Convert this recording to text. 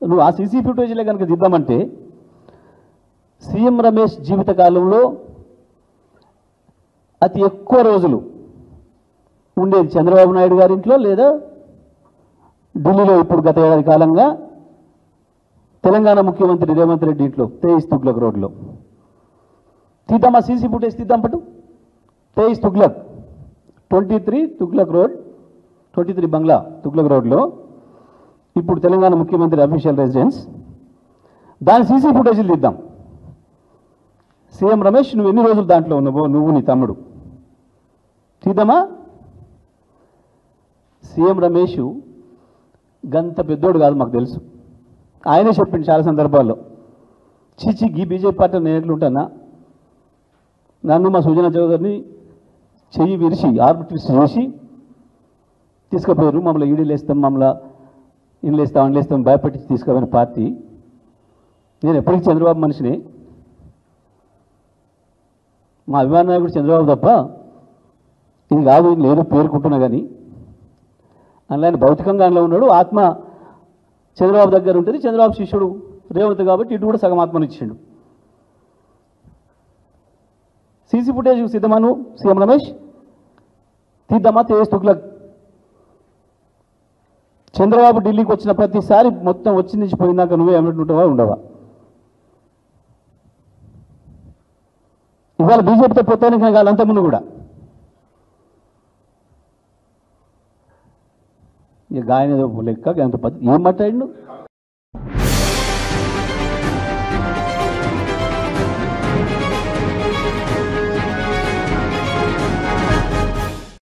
నువ్వు ఆ సీసీ ఫుటేజ్లే కనుక దిద్దామంటే సీఎం రమేష్ జీవితకాలంలో అతి ఎక్కువ రోజులు ఉండేది చంద్రబాబు నాయుడు గారి ఇంట్లో లేదా ఢిల్లీలో ఇప్పుడు గత ఏడాది కాలంగా తెలంగాణ ముఖ్యమంత్రి రేవంత్ రెడ్డి ఇంట్లో 23 తుగ్లక్ రోడ్లో. తీద్దామా సీసీ ఫుటేజ్ తీద్దాం పట్టు. 23 తుగ్లక్ 23 తుగ్లక్ రోడ్ 23 బంగ్లా తుగ్లక్ రోడ్లో ఇప్పుడు తెలంగాణ ముఖ్యమంత్రి అఫీషియల్ రెసిడెన్స్. దాని సీసీ ఫుటేజీలు తీద్దాం. సీఎం రమేష్ నువ్వు ఎన్ని రోజులు దాంట్లో ఉన్నావో నువ్వు నీ తమ్ముడు తీద్దామా. సీఎం రమేష్ గంత పెద్దోడు కాదు మాకు తెలుసు. ఆయనే చెప్పింది చాలా సందర్భాల్లో, చీచి గీ బీజేపీ పార్టీ నేను ఎట్లుంటానా, నన్ను మా సుజనా చౌదరిని చెయ్యి విరిచి ఆర్బిట్రిస్ట్ చేసి తీసుకుపోయారు. మమ్మల్ని ఈడీలు వేస్తాం, మమ్మల్ని ఇల్లు వేస్తాం, అండ్లు వేస్తాం భయపెట్టి తీసుకుపోయిన పార్టీ. నేను ఎప్పటికీ చంద్రబాబు మనిషిని, మా అభిమాన నాయకుడు చంద్రబాబు తప్ప ఇది కాదు నేను పేర్కొంటున్నా. కానీ అందులో ఆయన భౌతికంగా అందులో ఉన్నాడు, ఆత్మ చంద్రబాబు దగ్గర ఉంటుంది. చంద్రబాబు శిష్యుడు రేవంత్ కాబట్టి ఇటు కూడా సగం ఆత్మను ఇచ్చిండు. సీసీ ఫుటేజ్ సిద్ధమాను సీఎం రమేష్ తీద్దామా 23 తుగ్లక్. చంద్రబాబు ఢిల్లీకి వచ్చిన ప్రతిసారి మొత్తం వచ్చి నుంచి పోయిందాక నువ్వే ఏమంటుంటావా ఉండవా? ఇవాళ బీజేపీతో పోతాను కాదు, అంతకుముందు కూడా ఇక గాయన లెక్క అంత ఏం మాట్లాడిండు.